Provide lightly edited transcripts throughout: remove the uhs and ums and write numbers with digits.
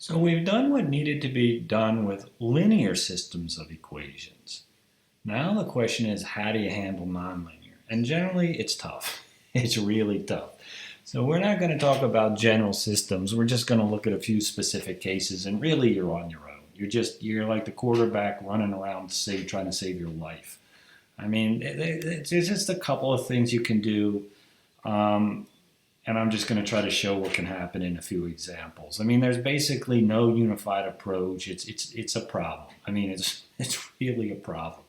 So we've done what needed to be done with linear systems of equations. Now the question is, how do you handle nonlinear? And generally, it's tough. It's really tough. So we're not going to talk about general systems. We're just going to look at a few specific cases, and really, you're on your own. You're like the quarterback running around trying to save your life. I mean, there's just a couple of things you can do. Um, and I'm just going to try to show what can happen in a few examples. I mean, there's basically no unified approach. It's a problem. I mean, it's really a problem,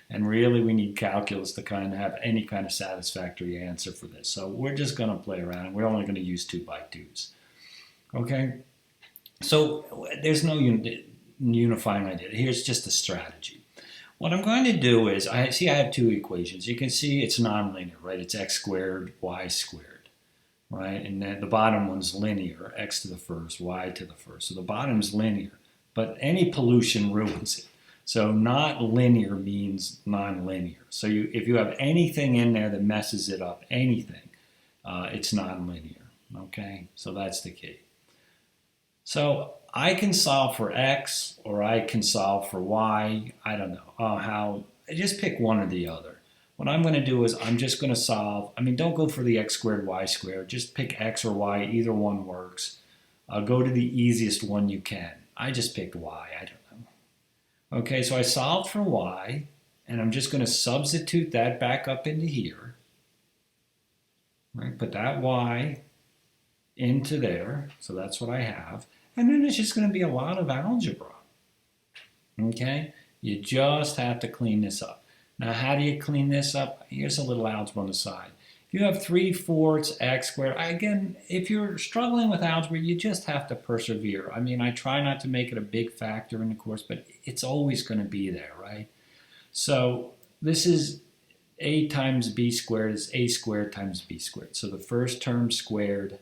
and really we need calculus to kind of have any kind of satisfactory answer for this. So we're just going to play around, and we're only going to use 2x2s. Okay, so there's no unifying idea. Here's just a strategy. What I'm going to do is I have two equations. You can see it's nonlinear, right? It's x squared, y squared. Right? And then the bottom one's linear, x to the first, y to the first. So the bottom's linear, but any pollution ruins it. So not linear means nonlinear. So if you have anything in there that messes it up, anything, it's nonlinear. Okay, so that's the key. So I can solve for x or I can solve for y. I don't know how. Just pick one or the other. What I'm going to do is I'm just going to solve. I mean, don't go for the x squared, y squared. Just pick x or y. Either one works. Go to the easiest one you can. I just picked y. I don't know. Okay, so I solved for y, and I'm just going to substitute that back up into here. Right, put that y into there. So that's what I have. And then it's just going to be a lot of algebra. Okay, you just have to clean this up. Now, how do you clean this up? Here's a little algebra on the side. If you have 3/4 x squared, again, if you're struggling with algebra, you just have to persevere. I mean, I try not to make it a big factor in the course, but it's always going to be there, right? So this is a times b squared is a squared times b squared. So the first term squared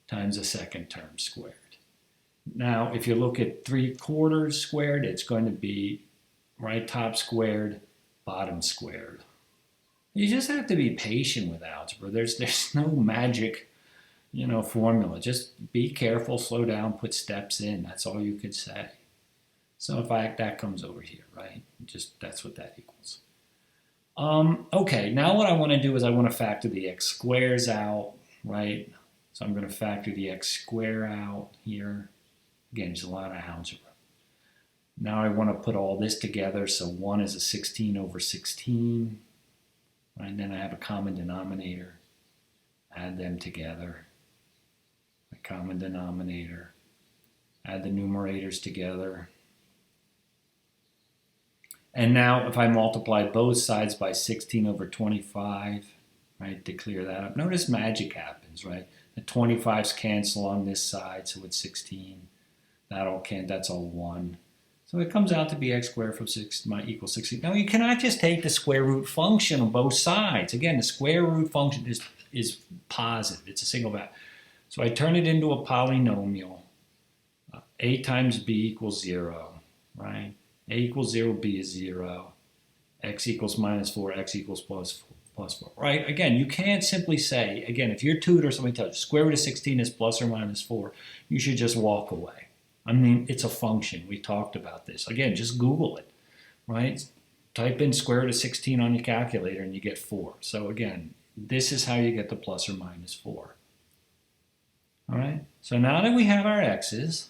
times the second term squared. Now, if you look at 3/4 squared, it's going to be right top squared, bottom squared. You just have to be patient with algebra. There's no magic, formula. Just be careful, slow down, put steps in. That's all you could say. So that comes over here, right? Just that's what that equals. Okay, now what I want to do is I want to factor the x squares out, right? So I'm going to factor the x square out here. Again, there's a lot of algebra. Now I want to put all this together. So 1 is a 16 over 16. Right? And then I have a common denominator. Add them together. A common denominator. Add the numerators together. And now if I multiply both sides by 16 over 25, right, to clear that up. Notice magic happens, right? The 25s cancel on this side, so it's 16. That's all 1. So it comes out to be x squared from 6 equals 16. Now you cannot just take the square root function on both sides. Again, the square root function is positive. It's a single value. So I turn it into a polynomial. A times b equals 0, right? A equals 0, b is 0. X equals minus 4, x equals plus 4, right? Again, you can't simply say, again, if your tutor or somebody tells you square root of 16 is plus or minus 4, you should just walk away. I mean, it's a function. We talked about this. Again, just Google it, right? Type in square root of 16 on your calculator and you get 4. So again, this is how you get the plus or minus 4. All right? So now that we have our x's,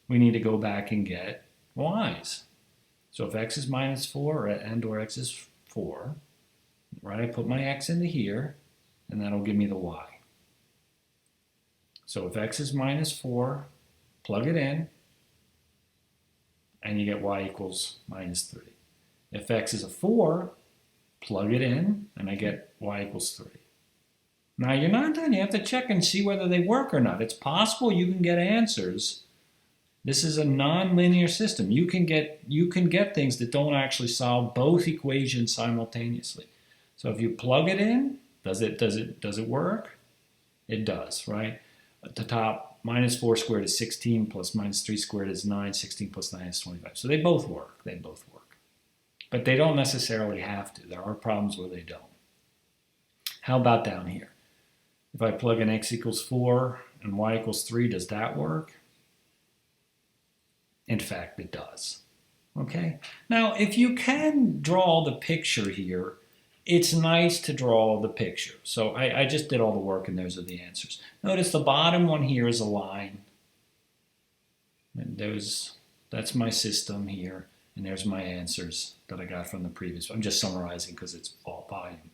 we need to go back and get y's. So if x is minus 4 or x is 4, right, I put my x into here, and that'll give me the y. So if x is minus 4, plug it in, and you get y equals minus 3. If x is a 4, plug it in, and I get y equals 3. Now you're not done. You have to check and see whether they work or not. It's possible you can get answers. This is a nonlinear system. You can get things that don't actually solve both equations simultaneously. So if you plug it in, does it work? It does, right? At the top, minus 4 squared is 16 plus minus 3 squared is 9. 16 plus 9 is 25. So they both work. They both work. But they don't necessarily have to. There are problems where they don't. How about down here? If I plug in x equals 4 and y equals 3, does that work? In fact, it does. Okay? Now, if you can draw the picture here, it's nice to draw the picture. So I just did all the work and those are the answers. Notice the bottom one here is a line. And that's my system here. And there's my answers that I got from the previous one. I'm just summarizing because it's volume.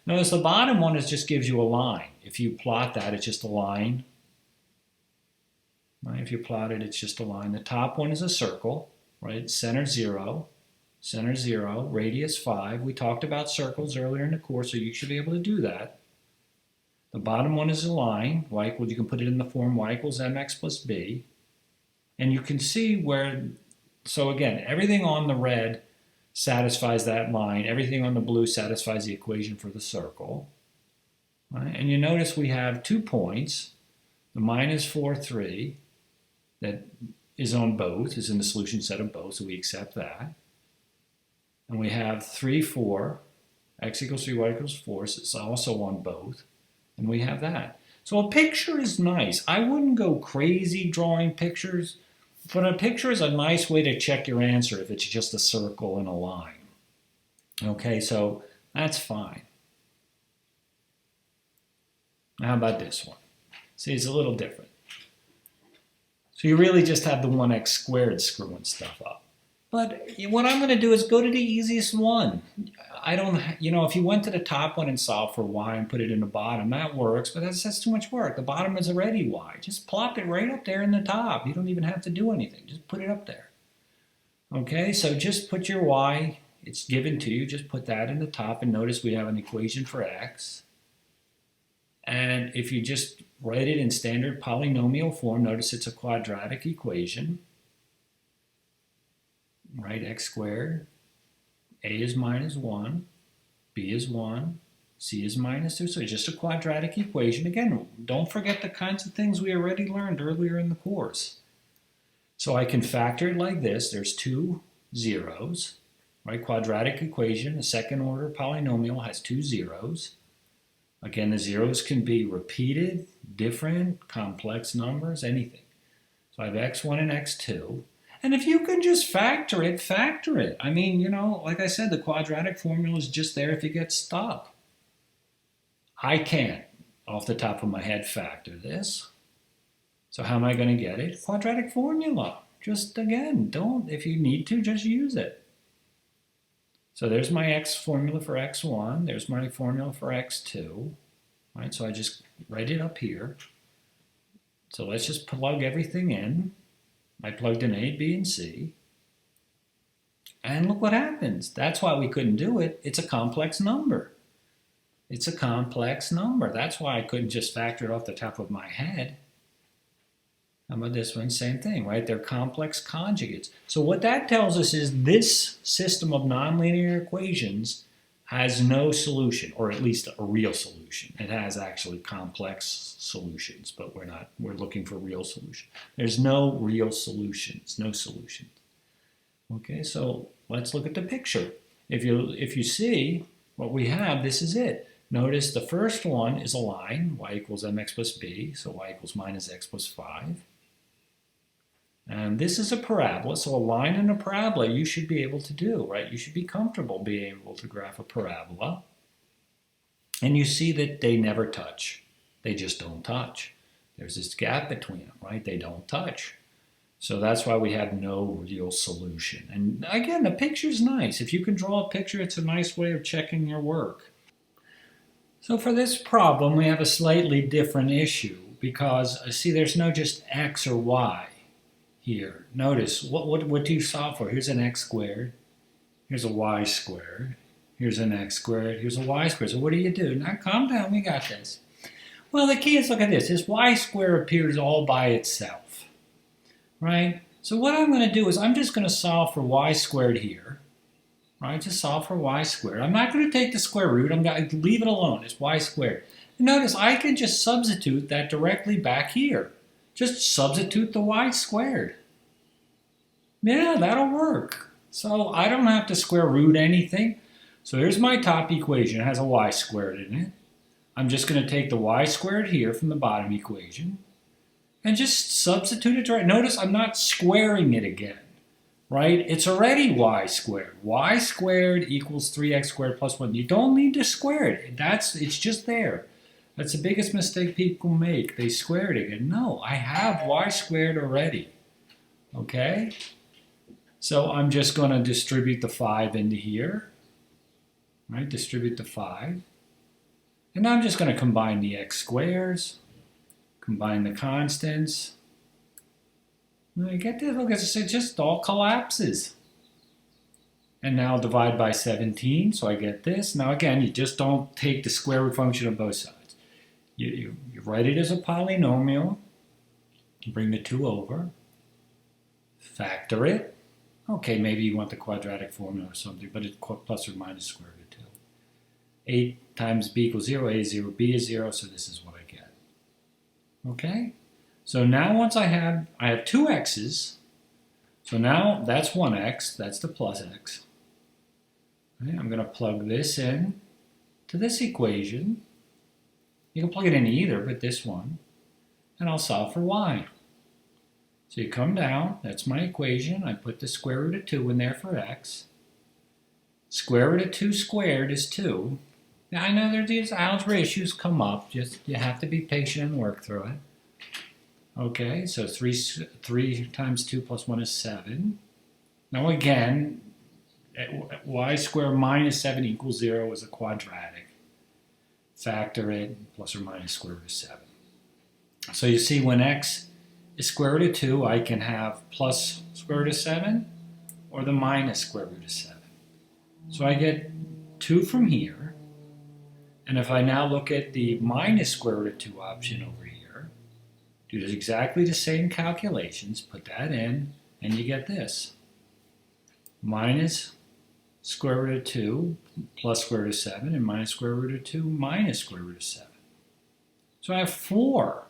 Notice the bottom one just gives you a line. If you plot that, it's just a line. Right? If you plot it, it's just a line. The top one is a circle, right? Center 0, radius 5. We talked about circles earlier in the course, so you should be able to do that. The bottom one is a line. Y equals, you can put it in the form y equals mx plus b. And you can see where, so again, everything on the red satisfies that line. Everything on the blue satisfies the equation for the circle. Right? And you notice we have 2 points. The minus 4, 3, that is on both, is in the solution set of both, so we accept that. And we have 3, 4, x equals 3, y equals 4, so it's also on both. And we have that. So a picture is nice. I wouldn't go crazy drawing pictures, but a picture is a nice way to check your answer if it's just a circle and a line. Okay, so that's fine. Now, how about this one? See, it's a little different. So you really just have the 1x squared screwing stuff up. But what I'm going to do is go to the easiest one. I don't, if you went to the top one and solved for y and put it in the bottom, that works, but that's too much work. The bottom is already y. Just plop it right up there in the top. You don't even have to do anything. Just put it up there. Okay, so just put your y. It's given to you. Just put that in the top, and notice we have an equation for x. And if you just write it in standard polynomial form, notice it's a quadratic equation. Right, x squared. A is minus 1, B is 1, C is minus 2. So it's just a quadratic equation. Again, don't forget the kinds of things we already learned earlier in the course. So I can factor it like this. There's 2 zeros. Right, quadratic equation, a second order polynomial has 2 zeros. Again, the zeros can be repeated, different, complex numbers, anything. So I have x1 and x2. And if you can just factor it, factor it. I mean, like I said, the quadratic formula is just there if you get stuck. I can't, off the top of my head, factor this. So how am I going to get it? Quadratic formula. Just, again, if you need to, just use it. So there's my x formula for x1. There's my formula for x2. Right, so I just write it up here. So let's just plug everything in. I plugged in A, B, and C. And look what happens. That's why we couldn't do it. It's a complex number. It's a complex number. That's why I couldn't just factor it off the top of my head. How about this one? Same thing, right? They're complex conjugates. So what that tells us is this system of nonlinear equations has no solution, or at least a real solution. It has actually complex solutions, but we're looking for real solution. There's no real solutions, no solutions. Okay, so let's look at the picture. If you see what we have, this is it. Notice the first one is a line, y equals mx plus b, so y equals minus x plus 5. And this is a parabola, so a line and a parabola you should be able to do, right? You should be comfortable being able to graph a parabola. And you see that they never touch. They just don't touch. There's this gap between them, right? They don't touch. So that's why we have no real solution. And again, the picture's nice. If you can draw a picture, it's a nice way of checking your work. So for this problem, we have a slightly different issue because, see, there's no just x or y. Here, notice, what do you solve for? Here's an x squared, here's a y squared, here's an x squared, here's a y squared. So what do you do? Now calm down, we got this. Well, the key is, look at this. This y squared appears all by itself, right? So what I'm going to do is I'm just going to solve for y squared here, right? Just solve for y squared. I'm not going to take the square root. I'm going to leave it alone. It's y squared. And notice I can just substitute that directly back here. Just substitute the y squared. Yeah, that'll work. So I don't have to square root anything. So here's my top equation. It has a y squared in it. I'm just going to take the y squared here from the bottom equation. and just substitute it right. Notice I'm not squaring it again, right? It's already y squared. Y squared equals 3x squared plus 1. You don't need to square it. It's just there. That's the biggest mistake people make. They square it again. No, I have y squared already. Okay? So I'm just going to distribute the 5 into here. Right? Distribute the 5. And now I'm just going to combine the x squares. Combine the constants. Now you get this? Look, it just all collapses. And now divide by 17, so I get this. Now again, you just don't take the square root function of both sides. You write it as a polynomial. Bring the 2 over. Factor it. Okay, maybe you want the quadratic formula or something, but it's plus or minus square root of 2. 8 times b equals 0, a is 0, b is 0, so this is what I get. Okay? So now once I have 2 x's, so now that's 1x, that's the plus x. Okay, I'm going to plug this in to this equation. You can plug it in either, but this one. And I'll solve for y. So you come down, that's my equation. I put the square root of 2 in there for x. Square root of 2 squared is 2. Now I know these algebra issues come up. Just you have to be patient and work through it. Okay, so 3 times 2 plus 1 is 7. Now again, y squared minus 7 equals 0 is a quadratic. Factor it, plus or minus square root of 7. So you see when x is square root of 2, I can have plus square root of 7 or the minus square root of 7. So I get 2 from here. And if I now look at the minus square root of 2 option over here, do exactly the same calculations, put that in, and you get this. Minus square root of 2 plus square root of 7, and minus square root of 2 minus square root of 7. So I have 4.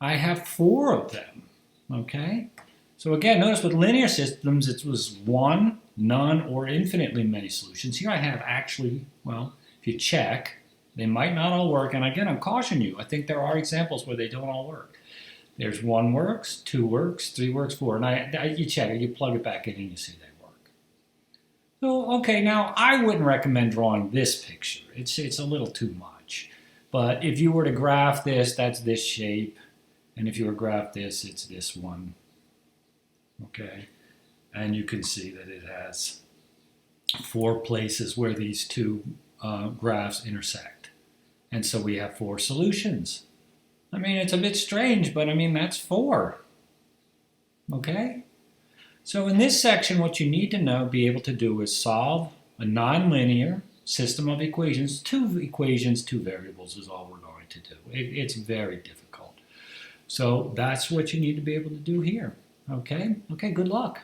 I have 4 of them, okay? So again, notice with linear systems, it was 1, none, or infinitely many solutions. Here I have actually, well, if you check, they might not all work. And again, I'm cautioning you. I think there are examples where they don't all work. There's 1 works, 2 works, 3 works, 4. And you check it, you plug it back in, and you see they work. So, okay, now I wouldn't recommend drawing this picture. It's a little too much. But if you were to graph this, that's this shape. And if you were to graph this, it's this one. Okay? And you can see that it has 4 places where these two graphs intersect. And so we have 4 solutions. I mean, it's a bit strange, but I mean, that's 4. Okay? So in this section, what you need to be able to do is solve a nonlinear system of equations. 2 equations, 2 variables is all we're going to do. It's very difficult. So that's what you need to be able to do here. Okay? Okay, good luck.